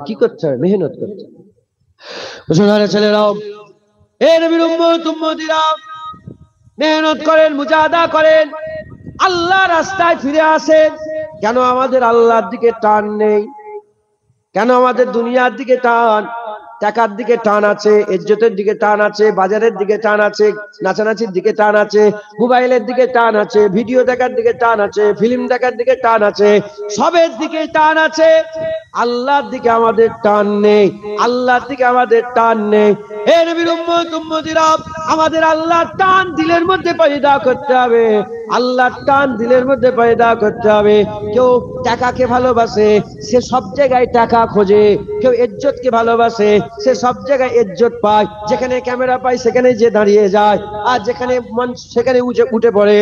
কি করতে হবে? মেহনত করতে হবে। মুসলমানের ছেলেরাও, এ নবীর উম্মত উম্মতিরা, মেহনত করেন, মুজাহাদা করেন, আল্লাহ রাস্তায় ফিরে আসেন। কেন আমাদের আল্লাহর দিকে টান নেই? কেন আমাদের দুনিয়ার দিকে টান, টাকার দিকে টান আছে, ইজ্জতের দিকে টান আছে, বাজারের দিকে টান আছে, নাচানাচির দিকে টান আছে, মোবাইলের দিকে টান আছে, ভিডিও দেখার দিকে টান আছে, ফিল্ম দেখার দিকে টান আছে, সবের দিকে টান আছে, আল্লাহর দিকে আমাদের টান নেই। আল্লাহর দিকে আমাদের টান নেই। হে নবীর উম্মত উম্মতিরা, আমাদের আল্লাহর টান দিলের মধ্যে পয়দা করতে হবে। আল্লাহর টান দিলের মধ্যে পয়দা করতে হবে। কেউ টাকাকে ভালোবাসে, সে সব জায়গায় টাকা খোঁজে। কেউ ইজ্জতকে ভালোবাসে, সে সব জায়গায় ইজ্জত পায়। যেখানে ক্যামেরা পায় সেখানে যে দাঁড়িয়ে যায়, আর যেখানে মন সেখানে উঠে পড়ে।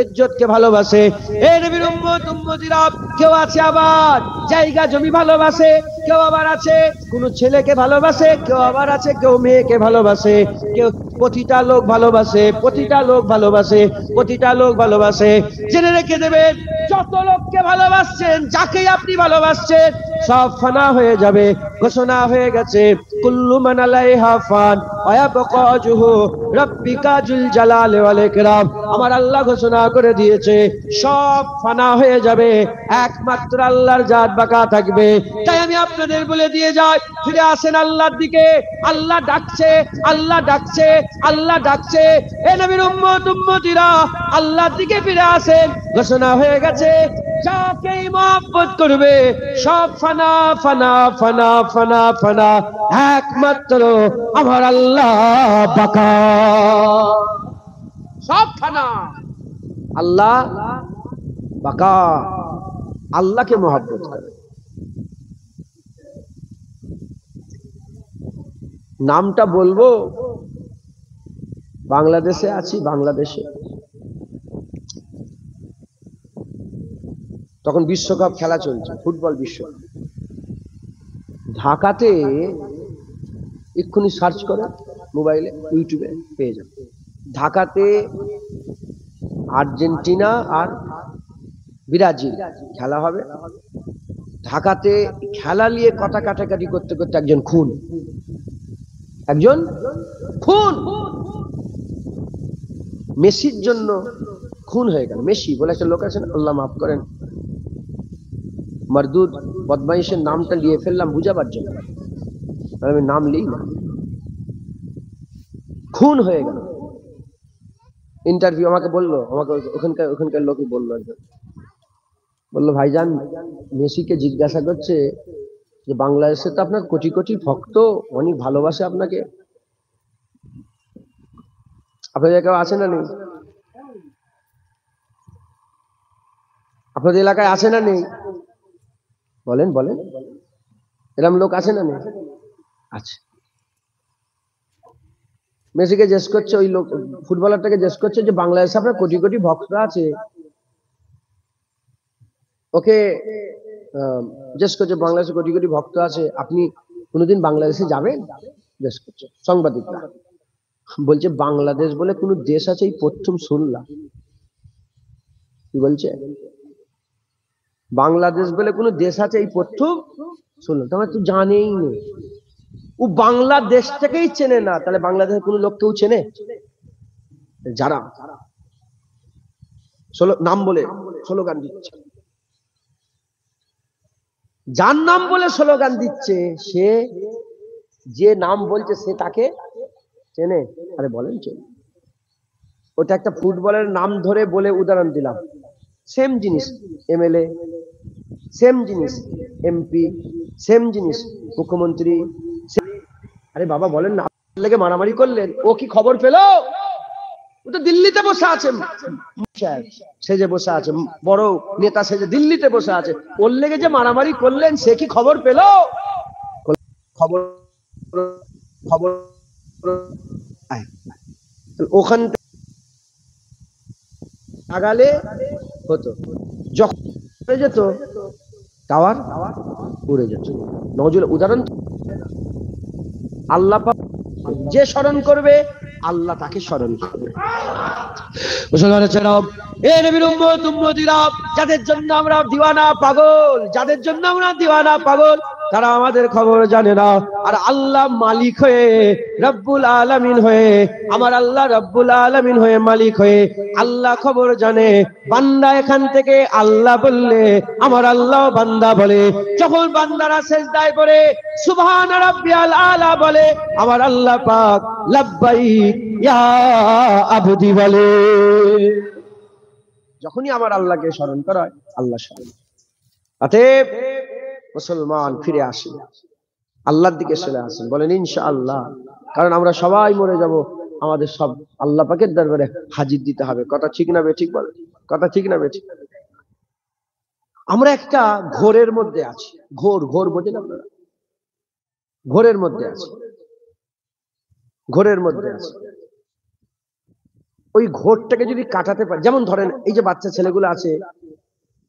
ইজ্জতকে ভালোবাসে। এই নবীর উম্মত উম্মতিরা, কেউ আছে আবার জায়গা জমি ভালোবাসে, কেউ আবার আছে কোন ছেলেকে ভালোবাসে, কেউ আবার আছে কেউ মেয়েকে ভালোবাসে। কেউ প্রতিটা লোক ভালোবাসে, প্রতিটা লোক ভালোবাসে, প্রতিটা লোক ভালোবাসে। জেনে রেখে দেবেন, যত লোককে ভালোবাসছেন, যাকেই আপনি ভালোবাসছেন, সব ফানা হয়ে যাবে। ঘোষণা হয়ে গেছে, কুল্লু মান আলাইহা ফান ওয়া ইয়াবকা ওয়াজহু রাব্বিকা যুল জালালি ওয়াল ইকরাম। আমার আল্লাহ ঘোষণা করে দিয়েছে, সব ফানা হয়ে যাবে, একমাত্র আল্লাহর জাত বাঁকা থাকবে। তাই আমি আপনাদের বলে দিয়ে যাই, ফিরে আসেন আল্লাহর দিকে। আল্লাহ ডাকছে, আল্লাহ ডাকছে, আল্লাহ ডাকছে। এ নবীর উম্মত উম্মতিরা, আল্লাহর দিকে ফিরে আসেন। ঘোষণা হয়ে গেছে, যাকেই মহব্বত করবে, সব ফানা ফানা ফানা ফানা ফানা, একমাত্র আমার আল্লাহ বাঁকা। সব ফানা, আল্লাহ বাঁকা। আল্লাহকে মহব্বত করে। নামটা বলবো, বাংলাদেশে আছি, বাংলাদেশে তখন বিশ্বকাপ খেলা চলছে, ফুটবল বিশ্বকাপ। ঢাকাতে এক্ষুনি সার্চ করে মোবাইলে, ইউটিউবে পেয়ে যাবে। ঢাকাতে আর্জেন্টিনা আর ব্রাজিল খেলা হবে। ঢাকাতে খেলা নিয়ে কথা কাটাকাটি করতে করতে একজন খুন, একজন খুন। মেসির জন্য খুন হয়ে গেল। মেসি বলে একটা লোক আছেন, আল্লাহ মাফ করেন, মারদুদ বদমাইশের নামটা নিয়ে ফেললাম বুঝাবার জন্য, আমি নাম লিই না। খুন হয়ে গেল। ইন্টারভিউ আমাকে বললো, আমাকে ওখানকার লোকই বললো, বললো ভাইজান, মেসিকে জিজ্ঞাসা করছে যে বাংলাদেশে তো আপনার কোটি কোটি ভক্ত, অনেক ভালোবাসে আপনাকে, আপনাদের কেউ আছে না নেই? আপনাদের এলাকায় আছে না নেই? বলেন বলেন, এরকম লোক আছে না নেই? আছে। মেসিকে জিজ্ঞেস করছে, ওই লোক ফুটবলারটাকে জিজ্ঞেস করছে যে বাংলাদেশে আপনার কোটি কোটি ভক্ত আছে, ওকে জিজ্ঞেস করছে বাংলাদেশে কোটি কোটি ভক্ত আছে, আপনি কোনোদিন বাংলাদেশে যাবেন? জিজ্ঞেস করছে সাংবাদিকরা। বলছে বাংলাদেশ বলে কোনো দেশ আছে এই প্রথম শুনলাম। কি বলছে? বাংলাদেশ বলে কোনো দেশ আছে এই প্রথম শুনলাম। তোমার তো জানেই নেই, ও বাংলাদেশ থেকেই চেনে না, তাহলে বাংলাদেশের কোনো লোক কেউ চেনে? যারা নাম বলে স্লোগান দিচ্ছে, যার নাম বলে স্লোগান দিচ্ছে, সে যে নাম বলছে সে তাকে চেনে? আরে বলেন চেনে? ওটা একটা ফুটবলের নাম ধরে বলে উদাহরণ দিলাম। সেম জিনিস এমএলএ, সেম জিনিস এমপি, সেম জিনিস মুখ্যমন্ত্রী। আরে বাবা বলেন না, লেগে মারামারি করলেন, ও কি খবর পেলো? ও তো দিল্লিতে বসে আছে, সেজে বসে আছে, বড় নেতা সেজে দিল্লিতে বসে আছে। ওর লেগে যে মারামারি করলেন, সে কি খবর পেলো? খবর খবর ওখান আগালে হতো, যখন যেত টাওয়ার উড়ে যেত। নজরুল উদাহরণ। আল্লাহ যে স্মরণ করবে, আল্লাহ তাকে স্মরণ করবে। যাদের জন্য আমরা দিওয়ানা পাগল, যাদের জন্য আমরা দিওয়ানা পাগল, তারা আমাদের খবর জানে না। আর আল্লাহ মালিক হয়ে, রব্বুল আলামিন হয়ে, আমার আল্লাহ রব্বুল আলামিন হয়ে, মালিক হয়ে আল্লাহ খবর জানে। বান্দা এখান থেকে আল্লাহ বললে আমার আল্লাহ বান্দা বলে, যখন বান্দারা সিজদায় পড়ে সুবহান রাব্বিয়াল আলা বলে, আমার আল্লাহ পাক লাব্বাইক ইয়া আবদি বলে। যখনই আমার আল্লাহকে স্মরণ করা হয়, আল্লাহ স্মরণ। অতএব মুসলমান ফিরে আসি, আল্লাহর দিকে চলে আসেন, বলেন ইনশাআল্লাহ। কারণ আমরা সবাই মরে যাব, আমাদের সব আল্লাহ পাকের দরবারে হাজির দিতে হবে। কথা ঠিক না বেঠিক বলেন? কথা ঠিক না বেঠিক? আমরা একটা ঘোরের মধ্যে আছি। ঘোর, ঘোর বোঝেন আপনারা? ঘোরের মধ্যে আছি, ঘোরের মধ্যে আছি। ওই ঘোরটাকে যদি কাটাতে পারে, যেমন ধরেন এই যে বাচ্চা ছেলেগুলো আছে,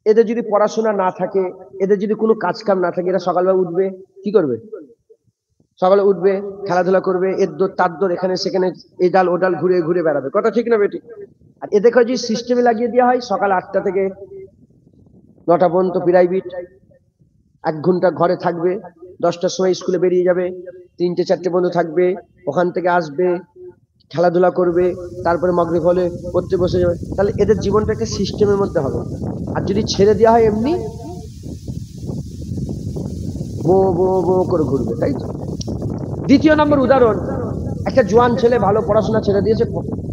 এদের যদি পড়াশোনা না থাকে, এদের যদি কোনো কাজ কাম না থাকে, এরা সকালবেলা উঠবে, কি করবে? সকালে উঠবে, খেলাধুলা করবে, এর দৌড় তার দৌড়, এখানে সেখানে এই ডাল ও ডাল ঘুরে ঘুরে বেড়াবে। কথা ঠিক না বেটি? আর এদেরকে যদি সিস্টেমে লাগিয়ে দেওয়া হয়, সকাল 8টা থেকে 9টা পর্যন্ত প্রাইভেট, 1 ঘন্টা ঘরে থাকবে, 10টার সময় স্কুলে বেরিয়ে যাবে, 3টে 4টে পর্যন্ত থাকবে, ওখান থেকে আসবে, খেলাধুলা করবে, তারপরে মাগরিব হলে পড়তে বসে যাবে। তাহলে এদের জীবনটা একটা সিস্টেমের মধ্যে হবে। আর যদি ছেড়ে দেওয়া হয় এমনি বো বো বো করে ঘুরবে, তাই তো? দ্বিতীয় নম্বর উদাহরণ, একটা জোয়ান ছেলে ভালো পড়াশোনা ছেড়ে দিয়েছে,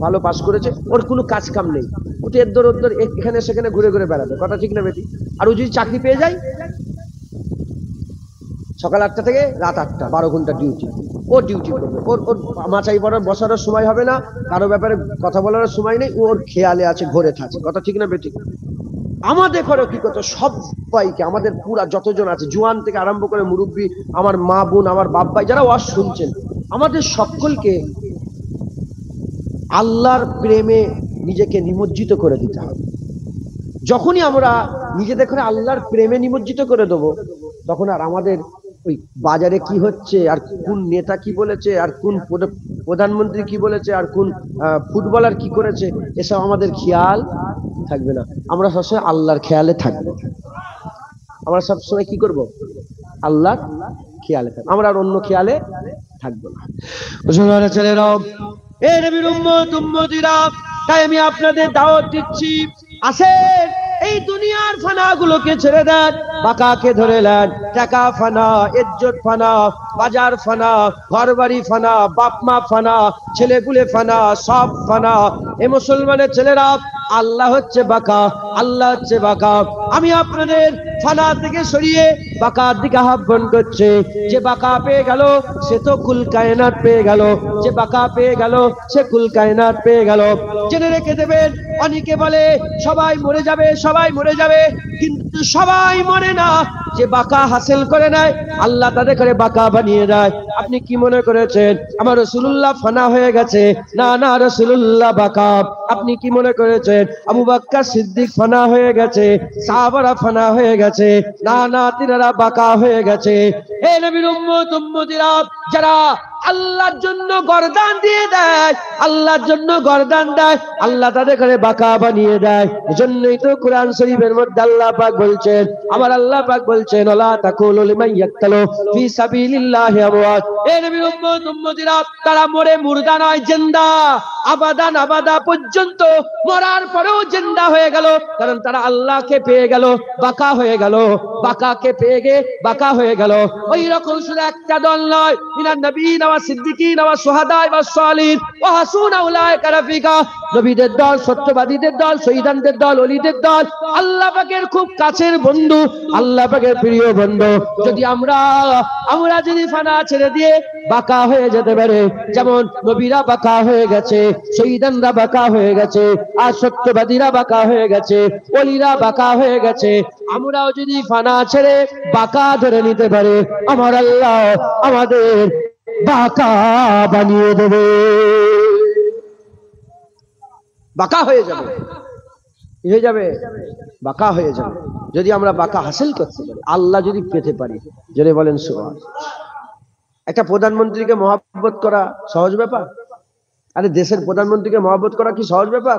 ভালো পাস করেছে, ওর কোনো কাজ কাম নেই, উঠে এর ওর এখানে সেখানে ঘুরে ঘুরে বেড়াবে। কথা ঠিক না বেটি? আর ও যদি চাকরি পেয়ে যায়, সকাল 8টা থেকে রাত 8টা, 12 ঘন্টা ডিউটি, ও ডিউটি করবে। ওর ওর মাচাই পড়ার বসার সময় হবে না, কারো ব্যাপারে কথা বলার সময় নেই, ওর খেয়ালে আছে, ঘরে থাকে। কথা ঠিক না বেটি? আমাদের ঘরে কি করতো, সবাইকে, আমাদের পুরা যতজন আছে, জোয়ান থেকে আরম্ভ করে মুরব্বী, আমার মা বোন, আমার বাপ ভাই যারা ওয়াজ শুনছেন, আমাদের সকলকে আল্লাহর প্রেমে নিজেকে নিমজ্জিত করে দিতে হবে। যখনই আমরা নিজেদের করে আল্লাহর প্রেমে নিমজ্জিত করে দেবো, তখন আর আমাদের ওই বাজারে কি হচ্ছে, আর কোন নেতা কি বলেছে, আর কোন প্রধানমন্ত্রী কি বলেছে, আর কোন ফুটবলার কি করেছে, এসব আমাদের খেয়াল থাকবে না। আমরা সবসময় আল্লাহর খেয়ালে থাকবো। আমরা সবসময় কি করব? আল্লাহর খেয়ালে থাকবো, আমরা আর অন্য খেয়ালে থাকবো না। মুসলমানের ছেলেরাও, এ নবীর উম্মত উম্মতিরা, তাই আমি আপনাদের দাওয়াত দিচ্ছি, আসেন এই দুনিয়ার ফানা গুলোকে ছেড়ে দেন, বাকাকে ধরে নেন। টাকা ফানা, ইজ্জত ফানা, বাজার ফানা, ঘর বাড়ি ফানা, বাপ মা ফানা, ছেলেগুলে ফানা, সব ফানা। এ মুসলমানের ছেলেরা, আল্লাহ হচ্ছে বাকা, আল্লাহ হচ্ছে বাকা। আমি আপনাদের ফানা থেকে সরিয়ে বাকার দিকে আহ্বান করছে। যে বাকা পেয়ে গেল সে তো কুল কায়নাত পেয়ে গেল, যে বাকা পেয়ে গেল সে কুল কায়নাত পেয়ে গেল। জেনে রেখে দেবেন, অনেকে বলে সবাই মরে যাবে, সবাই মরে যাবে, কিন্তু সবাই মরে না। যে বাকা হাসিল করে নেয়, আল্লাহ তাদের করে বাকা বানিয়ে দেয়। আপনি কি মনে করেছেন আমার রাসূলুল্লাহ ফানা হয়ে গেছে? না না, রাসূলুল্লাহ বাকা। আপনি কি মনে করেছেন আবু বকর সিদ্দিক ফানা হয়ে গেছে, সাহাবারা ফানা হয়ে গেছে? না না, তিনারা বাকা হয়ে গেছে। হে নবীর উম্মত উম্মতিরা, যারা আল্লাহর জন্য গর্দান দিয়ে দেয়, আল্লাহর জন্য গর্দান দেয়, আল্লাহ তাদের করে বাকা বানিয়ে দেয়। এজন্যই তো কোরআন শরীফের মধ্যে আল্লাহ পাক বলছেন, আমার আল্লাহ পাক বলছেন, ওয়ালা তাকুলু লিমান ইয়াকতালু ফি সাবিলিল্লাহি আমওয়াত। এ নবীর উম্মত উম্মতিরা, তারা মরে মুর্দা নয়, জিন্দা, আবাদান আবাদা পর্যন্ত, মরার পরেও জিন্দা হয়ে গেল, কারণ তারা আল্লাহকে পেয়ে গেল, বাকা হয়ে গেল। বাকাকে পেয়ে গে বাকা হয়ে গেল। ওই রকম শুধু একটা দল নয়, মিনান নবীন ওয়া সিদ্দিকিন ওয়া শুহাদা ওয়া সালিহিন ওয়া হাসুনা উলাইকা রাফিকা। নবীদের দল, সত্যবাদীদের দল, শহীদানদের দল, ওলিদের দল, আল্লাহ পাকের খুব কাছের বন্ধু, আল্লাহ পাকের প্রিয় বন্ধু। যদি আমরা যদি ফানা ছেড়ে দিয়ে বাকা হয়ে যেতে পারে, যেমন নবীরা বাকা হয়ে গেছে, শহীদানরা বাকা হয়ে গেছে, আর সত্যবাদীরা বাকা হয়ে গেছে, ওলিরা বাকা হয়ে গেছে, আমরাও যদি ফানা ছেড়ে বাকা ধরে নিতে পারে, আমার আল্লাহ আমাদের বাকা বানিয়ে দেবে, বাকা হয়ে যাবে, হয়ে যাবে, বাকা হয়ে যাবে। যদি আমরা বাকা হাসিল করতে পারি, আল্লাহ যদি পেতে পারি, যদি বলেন সুবহানাল্লাহ। একটা প্রধানমন্ত্রীকে মহব্বত করা সহজ ব্যাপার? আরে দেশের প্রধানমন্ত্রীকে মহব্বত করা কি সহজ ব্যাপার?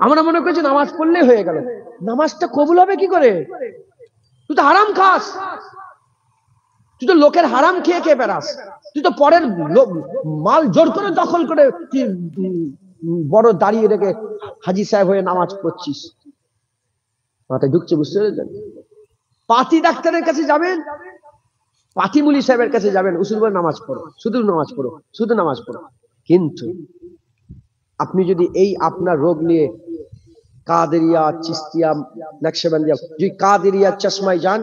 আমরা মনে করছি নামাজ পড়লেই হয়ে গেল। নামাজটা কবুল হবে কি করে? তুই তো হারাম খাস, তুই তো লোকের হারাম খেয়ে খেয়ে বেড়াস, তুই তো পরের মাল জোর করে দখল করে তুই বড় দাঁড়িয়ে রেখে হাজি সাহেব হয়ে নামাজ পড়ছিস। মাথায় ঢুকছে? বুঝতে পেরেছেন? পাতি ডাক্তারের কাছে যাবেন, পাতি মুলি সাহেবের কাছে যাবেন, উসুল করে নামাজ পড়ো, শুধু নামাজ পড়ো, শুধু নামাজ পড়ো। কিন্তু আপনি যদি এই আপনার রোগ নিয়ে কাদেরিয়া, চিস্তিয়া, নকশবন্দিয়া, যদি কাদেরিয়া চশমায় যান,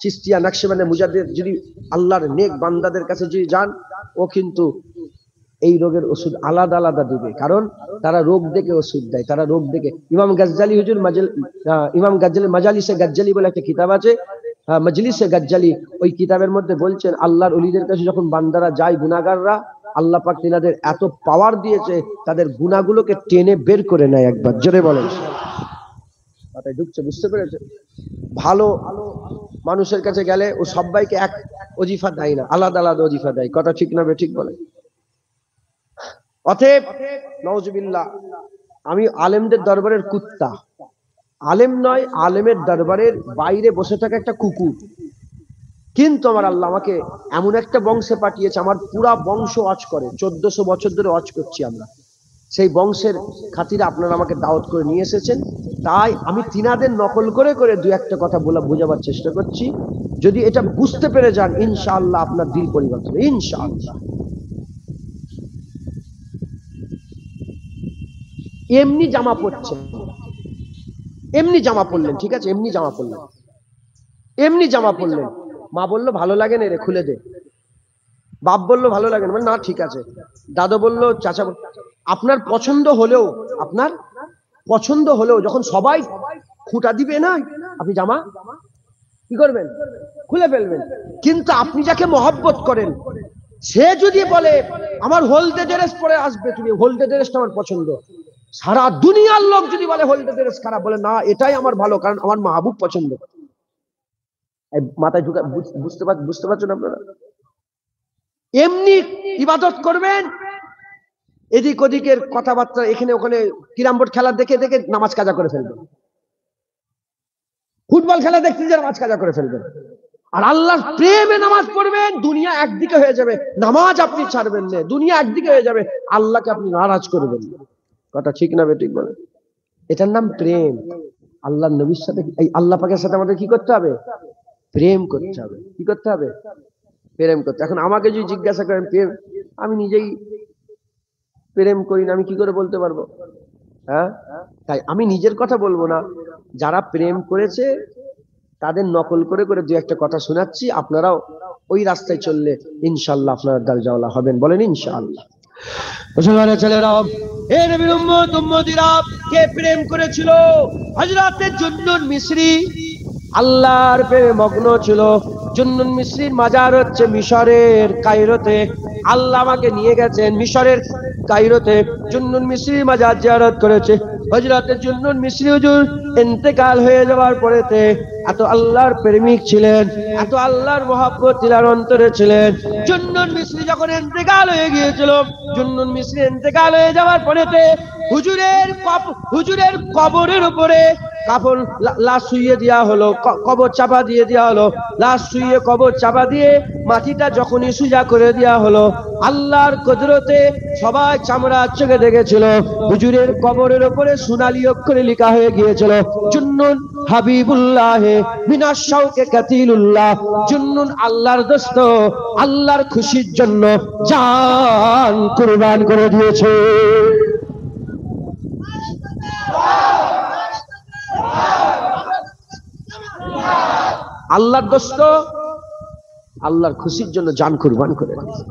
চিস্তিয়া, নকশবন্দিয়া, মুজাদ্দিদ যদি আল্লাহর নেক বান্দাদের কাছে যদি যান, ও কিন্তু এই রোগের ওষুধ আলাদা আলাদা দিবে, কারণ তারা রোগ দেখে ওষুধ দেয়, তারা রোগ দেখে। ইমাম গাজ্জালি হুজুর ইমাম গাজ্জালি মাজালিসে গাজ্জালি বলে একটা কিতাব আছে, মজলিসে গাজ্জালি, ওই কিতাবের মধ্যে বলছেন আল্লাহর ওলিদের কাছে যখন বান্দারা যায়, গুনাহগাররা, আল্লাহ পাক তিনাদের এত পাওয়ার দিয়েছে, তাদের গুনাহগুলোকে টেনে বের করে নেয় একবার। জোরে বলেন। মাথায় ঢুকছে? বুঝতে পেরেছে? ভালো মানুষের কাছে গেলে ও সবাইকে এক ওজিফা দেয় না, আলাদা আলাদা ওজিফা দেয়। কথা ঠিক না ঠিক বলে? অতএব নাউজুবিল্লাহ, আমি আলেমদের দরবারের কুত্তা, আলেম নয়, আলেমের দরবারের বাইরে বসে থাকা একটা কুকুর। কিন্তু আমার আল্লাহ আমাকে এমন একটা বংশে পাঠিয়েছে, আমার পুরা বংশ ওয়াজ করে, 1400 বছর ধরে ওয়াজ করছি আমরা। সেই বংশের খাতিরে আপনারা আমাকে দাওয়াত করে নিয়ে এসেছেন, তাই আমি তিনাদের নকল করে করে দুই একটা কথা বোঝাবার চেষ্টা করছি। যদি এটা বুঝতে পেরে যান, ইনশাআল্লাহ আপনার দিল পরিবর্তন, ইনশাআল্লাহ। এমনি জামা পরছেন, এমনি জামা পরলেন, ঠিক আছে, এমনি জামা পরলেন, এমনি জামা পরলেন, মা বললো ভালো লাগে না রে, খুলে দে। বাপ বললো ভালো লাগে না, না ঠিক আছে। দাদু বললো, চাচা, আপনার পছন্দ হলেও, আপনার পছন্দ হলেও যখন সবাই খুঁটা দিবে না, আপনি জামা কি করবেন? খুলে ফেলবেন। কিন্তু আপনি যাকে মহব্বত করেন, সে যদি বলে আমার হলদে ড্রেস পরে আসবে, তুমি হলদে ড্রেসটা আমার পছন্দ, সারা দুনিয়ার লোক যদি বলে হলদে ড্রেস খারাপ, বলে না এটাই আমার ভালো, কারণ আমার মাহবুব পছন্দ। মাথায় ঢুকা, বুঝতে পারছেন আপনারা? এমনি ইবাদত করবেন, এদিক ওদিকের কথাবার্তা এখানে ওখানে ক্যারাম বোর্ড খেলা দেখে দেখে নামাজ কাজা করে ফেলবেন, ফুটবল খেলা দেখতে যে নামাজ কাজা করে ফেলবেন। আর আল্লাহর প্রেমে নামাজ পড়বেন, দুনিয়া একদিকে হয়ে যাবে, নামাজ আপনি ছাড়বেন না, দুনিয়া একদিকে হয়ে যাবে, আল্লাহকে আপনি নারাজ করবেন। কথা ঠিক না ঠিক বলে? এটার নাম প্রেম। আল্লাহর নবীর সাথে, এই আল্লাহ পাকের সাথে আমাদের কি করতে হবে? প্রেম করতে হবে। কি করতে হবে? প্রেম করতে। এখন আমাকে যদি জিজ্ঞাসা করেন প্রেম, আমি নিজেই প্রেম করি না, আমি কি করে বলতে পারবো? হ্যাঁ, তাই আমি নিজের কথা বলবো না, যারা প্রেম করেছে তাদের নকল করে করে দু একটা কথা শোনাচ্ছি, আপনারাও ওই রাস্তায় চললে ইনশাআল্লাহ আপনারা দরজাওয়ালা হবেন। বলেন ইনশাআল্লাহ। মুসলমানের ছেলেরা, এ নবীর উম্মত উম্মতিরা, কে প্রেম করেছিল? হযরতে জুন্নুন মিসরি আল্লাহর প্রেমে মগ্ন ছিল। জুন্নুন মিসরির মাজার হচ্ছে মিশরের কায়রোতে। আল্লাহ আমাকে নিয়ে গেছেন মিশরের কায়রোতে, জুন্নুন মিসরির মাজার জিয়ারত করেছে। হযরতে জুন্নুন মিসরি হুজুর ইন্তেকাল হয়ে যাওয়ার পরেতে এত আল্লাহর প্রেমিক ছিলেন, এত আল্লাহর মহব্বত তিনার অন্তরে ছিলেন। জুন্নুন মিসরি যখন ইন্তেকাল হয়ে গিয়েছিল, জুন্নুন মিসরি ইন্তেকাল হয়ে যাওয়ার পরেতে হুজুরের কবরের উপরে কাফন লাশ শুইয়ে দেওয়া হলো, কবর চাপা দিয়ে দেওয়া হলো। লাশ শুইয়ে কবর চাপা দিয়ে মাটিটা যখনই সোজা করে দেওয়া হলো, আল্লাহর কুদরতে সবাই চামড়া চোখে দেখেছিল, হুজুরের কবরের উপরে সোনালী অক্ষরে লেখা হয়ে গিয়েছিল, জুন্নুন হাবিবুল্লাহ মিনাশ শাওকে কাতিলুল্লাহ। জুন্নুন আল্লাহর দোস্ত, আল্লাহর খুশির জন্য জান কুরবান করে দিয়েছে। আল্লাহর দোস্ত, আল্লাহর খুশির জন্য জান কুরবান করে দিয়েছে।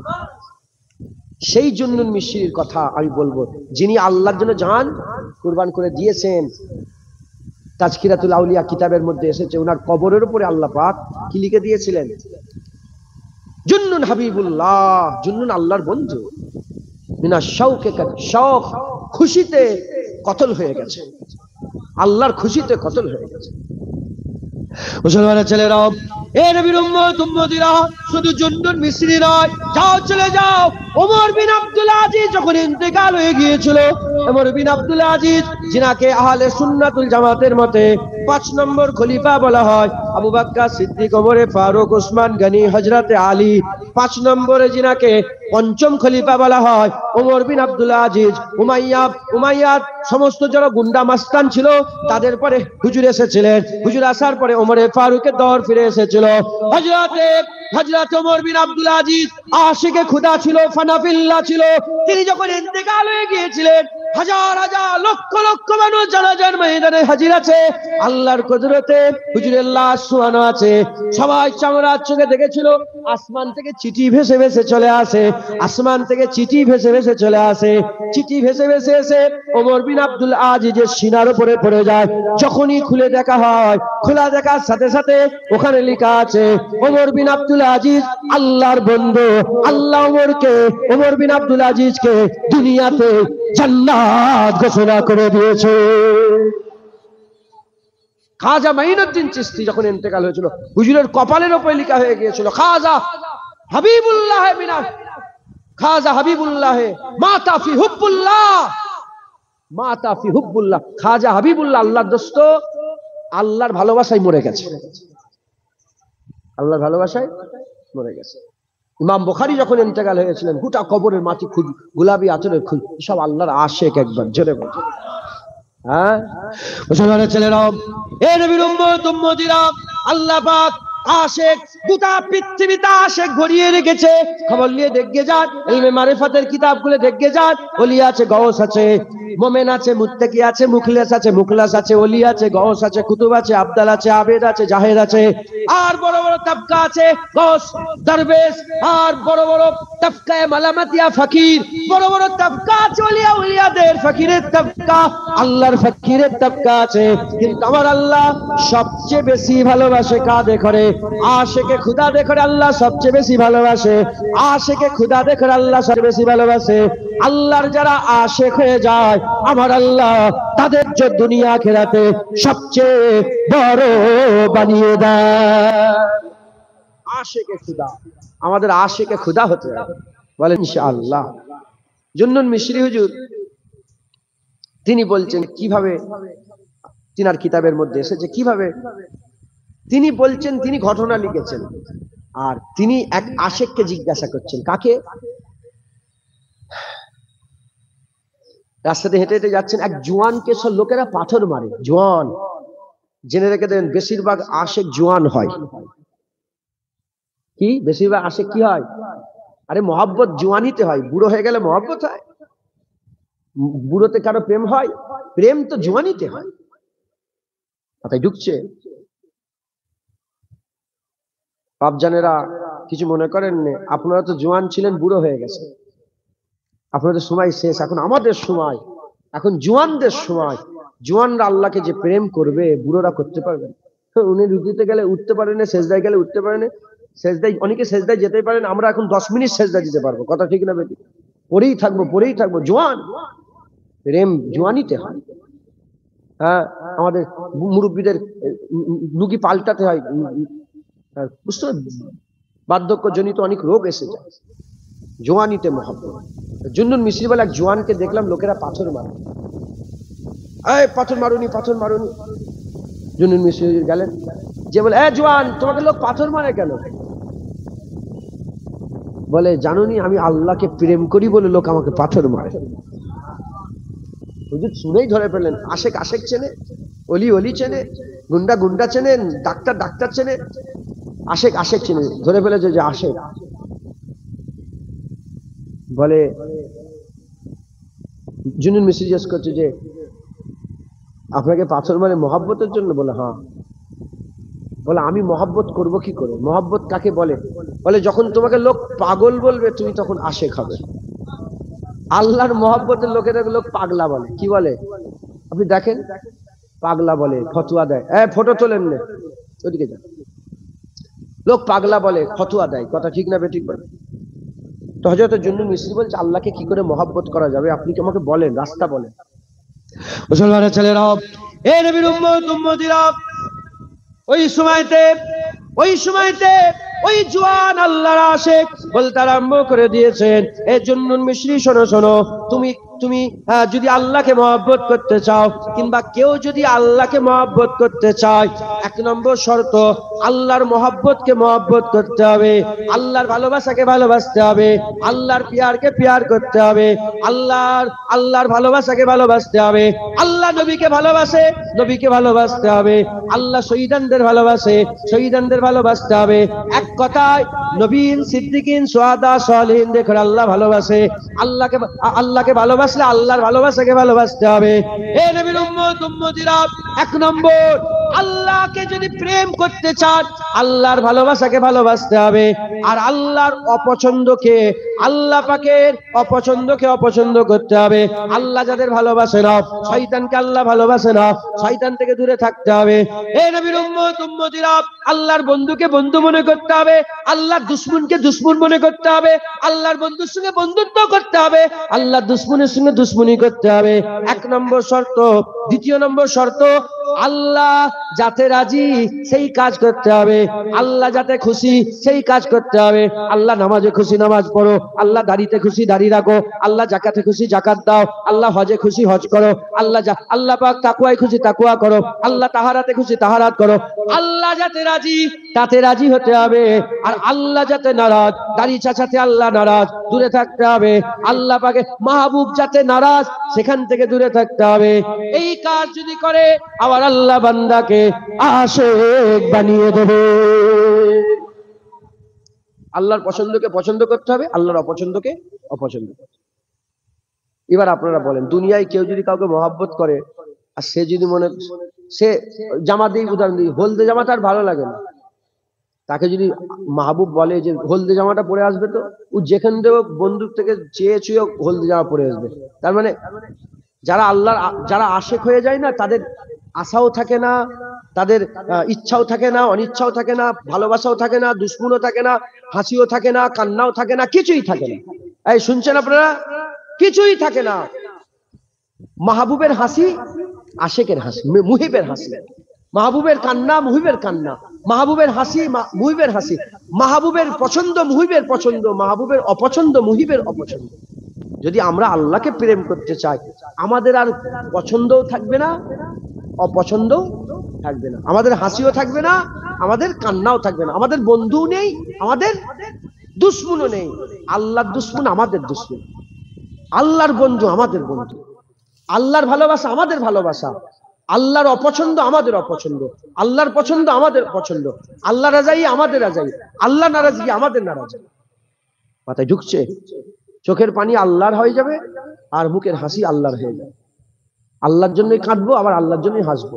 সেই জুন্নুন মিসরির কথা আমি বলবো, যিনি আল্লাহর জন্য জান কুরবান করে দিয়েছেন। তাজকিরাতুল আউলিয়া কিতাবের মধ্যে এসেছে, ওনার কবরের উপরে আল্লাহ পাক কি লিখে দিয়েছিলেন? জুন্নুন হাবিবুল্লাহ, জুন্নুন আল্লাহর বন্ধু, মিনাশ শাওকে, শওক খুশিতে কতল হয়ে গেছে, আল্লাহর খুশিতে কতল হয়ে গেছে। মুসলমানের ছেলেরাও, এ নবীর উম্মত উম্মতিরা, শুধু জুন্নুন মিসরি নয়, যাও চলে যাও ওমর বিন আব্দুল আজিজ যখন ইন্তেকাল হয়ে গিয়েছিল, ওমর বিন আব্দুল আজিজ যিনাকে আহলে সুন্নাতুল জামাতের মতে 5 নম্বর খলিফা বলা হয়, আবু বকর সিদ্দিক, ওমর ফারুক, ওসমান গনি, হযরতে আলী, 5 নম্বরে যিনাকে পঞ্চম খলিফা বলা হয় ওমর বিন আব্দুল আজিজ। উমাইয়াদ সমস্ত যারা গুন্ডা মাস্তান ছিল তাদের পরে হুজুর এসেছিলেন, হুজুর আসার পরে ওমর ফারুকের দৌর ফিরে এসেছিল। হযরত ওমর বিন আব্দুল আজিজ আশিকে খুদা ছিল, ফানাফিল্লাহ ছিল। তিনি যখন ইন্তেকাল হয়ে গিয়েছিলেন, হাজার হাজার লক্ষ লক্ষ মানুষ জানাজার ময়দানে হাজির আছে। আল্লাহর কুদরতে হুজুরের লাশ শোয়ানো আছে। সবাই চামড়ার চোখে দেখেছিল আসমান থেকে চিঠি ভেসে ভেসে চলে আসে, আসমান থেকে চিঠি ভেসে ভেসে চলে আসে। চিঠি ভেসে ভেসে এসে ওমর বিন আব্দুল আজিজের সিনার উপরে পড়ে যায়। যখনই খুলে দেখা হয়, খোলা দেখার সাথে সাথে ওখানে লেখা আছে ওমর বিন আব্দুল আজিজ আল্লাহর বন্ধু। আল্লাহ ওমর বিন আব্দুল আজিজকে দুনিয়াতে জান্নাত ঘোষণা করে দিয়েছে। খাজা মাইনুদ্দিন চিশতি যখন ইন্তেকাল হয়েছিল, হুজুরের কপালের উপরে লেখা হয়ে গিয়েছিল খাজা হাবিবুল্লাহ মিনা খাজা হাবিবুল্লাহ মাতা ফি হুব্বুল্লাহ, মাতা ফি হুব্বুল্লাহ। খাজা হাবিবুল্লাহ আল্লাহর দোস্ত, আল্লাহর ভালোবাসায় মরে গেছে, আল্লাহর ভালোবাসায় মরে গেছে। ইমাম বুখারী যখন ইন্তেকাল হয়েছিলেন, গোটা কবরের মাটি গোলাপি আতরের খুল, সব আল্লাহর আশিক। একবার জোরে বলুন হ্যাঁ। মুসলমানের ছেলেরাও, এ নবীর উম্মতিরা, আল্লাহ পাক আশিক গোটা পৃথিবীতে আশিক ভরিয়ে রেখেছে। খবর নিয়ে দেখে যান, ইলমে মারিফাতের কিতাবগুলো দেখে যান। ওলি আছে, গওস আছে, মুমিন আছে, মুত্তাকি আছে, মুখলাস আছে, ওলি আছে, গওস আছে, কুতুব আছে, আবদাল আছে, আবেদ আছে, জাহেদ আছে। আর বড় বড় তাবকা আছে, গওস, দরবেশ। আর বড় বড় তাবকায়ে মালামাতিয়া, ফকির। বড় বড় তাবকা আছে উলিয়াদের, ফকিরের তাবকা, আল্লাহর ফকিরের তাবকা আছে। কিন্তু আমার আল্লাহ সবচেয়ে বেশি ভালোবাসে কাদের করে? আশিকে খুদা দেখে আল্লাহ সবচেয়ে বেশি ভালোবাসে। আশিকে খুদা দেখে আল্লাহ সবচেয়ে বেশি ভালোবাসে। আল্লাহর যারা আশিক হয়ে যায়, আমার আল্লাহ তাদের যে দুনিয়া আখিরাতে সবচেয়ে বড় বানিয়ে দেয়। আশিকে খুদা, আমাদের আশিকে খুদা হতে হবে, বলেন ইনশাআল্লাহ। জুন্নুন মিশরি হুজুর তিনি বলছেন কিভাবে, তিনার কিতাবের মধ্যে এসেছে কিভাবে তিনি বলছেন, তিনি ঘটনা লিখেছেন। আর তিনি এক আশিককে জিজ্ঞাসা করছেন, কাকে? রাস্তাতে হেঁটে হেঁটে যাচ্ছেন, এক জোয়ানকে সব লোকেরা পাথর মারে। জোয়ান, জেনে রেখে দেন, বেশিরভাগ আশিক জোয়ান হয়। কি বেশিরভাগ আশিক কি হয়? আরে মহব্বত জোয়ানিতে হয়, বুড়ো হয়ে গেলে মহব্বত হয়? বুড়োতে কারো প্রেম হয়? প্রেম তো জোয়ানিতে হয়। কথায় ঢুকছে? বাপজানেরা কিছু মনে করেন না, আপনারা তো জোয়ান ছিলেন, বুড়ো হয়ে গেছে, আপনাদের সময় শেষ, এখন আমাদের সময়, এখন জোয়ানদের সময়। জোয়ানরা আল্লাহকে যে প্রেম করবে, বুড়োরা করতে পারবেন? উনি রুকুতে গেলে উঠতে পারেন না, সেজদায় গেলে উঠতে পারেন না, সেজদায় অনেকে সেজদায় যেতে পারেন, আমরা এখন 10 মিনিট সেজদা দিতে পারবো। কথা ঠিক না বেটি? পড়েই থাকবো। জোয়ান, প্রেম জোয়ানিতে হয়। হ্যাঁ, আমাদের মুরব্বীদের লুগি পাল্টাতে হয়, বুঝতে, বার্ধক্য জনিত অনেক রোগ এসে যায়। জোয়ানিতে মহব্বত। জুন্নুন মিশরি বলে এক জোয়ানকে দেখলাম লোকেরা পাথর মারে, এই পাথর মারুনি। জুন্নুন মিশরি গেলেন, যে বলে, এ জোয়ান, তোমাকে লোক পাথর মারে কেন? বলে, জানোনি আমি আল্লাহকে প্রেম করি বলে লোক আমাকে পাথর মারে। হুজুর শুনেই ধরে ফেললেন, আশিক চেনে, অলি চেনে, গুন্ডা চেনে, ডাক্তার চেনে, আশিক চেনে। ধরে ফেলেছে যে আশিক। বলে, জুন্নুন মিশরি জিজ্ঞেস করছে যে আপনাকে পাথর মারে মহব্বতের জন্য? বলে হ্যাঁ। বলে, আমি মহব্বত করব কি করে? মহব্বত কাকে বলে? বলে, যখন তোমাকে লোক পাগল বলবে তুমি তখন আশিক হবে। আল্লাহর মহব্বতের লোক পাগলা বলে। কি বলে? আপনি দেখেন, পাগলা বলে, ফতুয়া দেয়। ফটো তোলেন না, ওদিকে যান। লোক পাগলা বলে, ফতুয়া দেয়। কথা ঠিক না বেঠিক? বলে তো হযরত জুন্নুন মিশরি বলছে, আল্লাহকে কি করে মহব্বত করা যাবে? আপনি কি আমাকে বলেন, রাস্তা বলেন। মুসলমানের ছেলেরা, এ নবীর উম্মতিরা, ওই সময়তে ওই সময়তে ওই জওয়ান আল্লাহর আশিক বলতে আরম্ভ করে দিয়েছেন, এই জন্য মিশরি শোনো শোনো, তুমি তুমি যদি আল্লাহকে মহব্বত করতে চাও, কিংবা কেউ যদি আল্লাহকে মহব্বত করতে চায়, এক নম্বর শর্ত আল্লাহর মহব্বতকে মহব্বত করতে হবে, আল্লাহর ভালোবাসাকে ভালোবাসতে হবে, আল্লাহর পিয়ারকে পিয়ার করতে হবে, আল্লাহর ভালোবাসাকে ভালোবাসতে হবে, আল্লাহ নবীকে ভালোবাসে, নবীকে ভালোবাসতে হবে, আল্লাহ শহীদানদের ভালোবাসে, শহীদানদের ভালোবাসতে হবে। এক কথায় নবীন, সিদ্দিকিন, শুহাদা, সালিহিন দেখে আল্লাহ ভালোবাসে, আল্লাহকে ভালোবাসলে আল্লাহর ভালোবাসাকে ভালোবাসতে হবে। হে নবীর উম্মত উম্মতিরা, এক নম্বর আল্লাহকে যদি প্রেম করতে চান আল্লাহর ভালোবাসাকে ভালোবাসতে হবে, আর আল্লাহর অপছন্দকে, আল্লাহ পাকের অপছন্দকে অপছন্দ করতে হবে। আল্লাহ যাদের ভালোবাসে না, শয়তানকে আল্লাহ ভালোবাসে না, শয়তান থেকে দূরে থাকতে হবে। হে নবীর উম্মত উম্মতিরা, আল্লাহর বন্ধুকে বন্ধু মনে করতে হবে, আল্লাহর দুশমনকে দুশমন মনে করতে হবে, আল্লাহর বন্ধুর সঙ্গে বন্ধুত্ব করতে হবে, আল্লাহর দুশমনের সঙ্গে দুশমনি করতে হবে, এক নম্বর শর্ত। দ্বিতীয় নম্বর শর্ত, আল্লাহ যাতে রাজি সেই কাজ করতে হবে, আল্লাহ যাতে খুশি সেই কাজ করতে হবে। আল্লাহ নামাজে খুশি নামাজ পড়ো, আল্লাহ দাড়িতে খুশি দাড়ি রাখো, আল্লাহ জাকাতে খুশি জাকাত দাও, আল্লাহ হজে খুশি হজ করো, আল্লাহ পাক তাকওয়ায় খুশি তাকওয়া করো, আল্লাহ তাহারাতে খুশি তাহারাত করো। আল্লাহ যাতে রাজি তাতে রাজি হতে হবে, আর আল্লাহ যাতে নারাজ, দাড়ি চাচাতে আল্লাহ নারাজ, দূরে থাকতে হবে। আল্লাহ পাকে মাহবুব যাতে নারাজ, সেখান থেকে দূরে থাকতে হবে। এই কাজ যদি করে আবার আল্লাহ বান্দাকে আশিক বানিয়ে দেবে। আল্লাহর পছন্দকে পছন্দ করতে হবে, আল্লাহর অপছন্দকে অপছন্দ করতে হবে। এবার আপনারা বলেন, দুনিয়ায় কেউ যদি কাউকে মহব্বত করে, আর সে যদি সে জামা দিয়ে উদাহরণ দিই, হলদে জামা তার ভালো লাগে না, তাকে যদি মাহবুব বলে যে হলদে জামাটা পরে আসবে, তো ও যেখান থেকে বন্দুক থেকে চেয়ে ছুঁয়ে হলদে জামা পরে আসবে। তার মানে যারা আশেক হয়ে যায় না, তাদের আশাও থাকে না, তাদের ইচ্ছাও থাকে না, অনিচ্ছাও থাকে না, ভালোবাসাও থাকে না, দুশ্মনও থাকে না, হাসিও থাকে না, কান্নাও থাকে না, কিছুই থাকে না। এই শুনছেন আপনারা? কিছুই থাকে না। মাহবুবের হাসি আশেকের হাসি, মুহিবের হাসি, মাহবুবের কান্না মুহিবের কান্না, মাহবুবের হাসি মুহিবের হাসি, মাহবুবের পছন্দ মুহিবের পছন্দ, মাহবুবের অপছন্দ মুহিবের অপছন্দ। যদি আমরা আল্লাহকে প্রেম করতে চাই, আমাদের আর পছন্দও থাকবে না, অপছন্দও থাকবে না, আমাদের হাসিও থাকবে না, আমাদের কান্নাও থাকবে না, আমাদের বন্ধু নেই, আমাদের দুশমনও নেই। আল্লাহর দুশমন আমাদের দুশমন, আল্লাহর বন্ধু আমাদের বন্ধু, আল্লাহর ভালোবাসা আমাদের ভালোবাসা, আল্লাহর অপছন্দ আমাদের অপছন্দ, আল্লাহর পছন্দ আমাদের পছন্দ, আল্লাহ রাজাই আমাদের রাজাই, আল্লাহ নারাজগি আমাদের নারাজি। মাথায় ঢুকছে? চোখের পানি আল্লাহর হয়ে যাবে, আর মুখের হাসি আল্লাহর হয়ে যাবে। আল্লাহর জন্যই কাঁদবো, আবার আল্লাহর জন্যই হাসবো।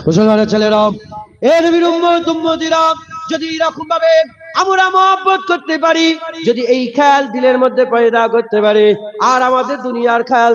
মুসলমানের ছেলেরা, এ নবীর উম্মত উম্মতিরা, যদি এরকম ভাবে আমরা মহব্বত করতে পারি, যদি এই খেয়াল দিলের মধ্যে পয়দা করতে পারি, আর আমাদের দুনিয়ার খেয়াল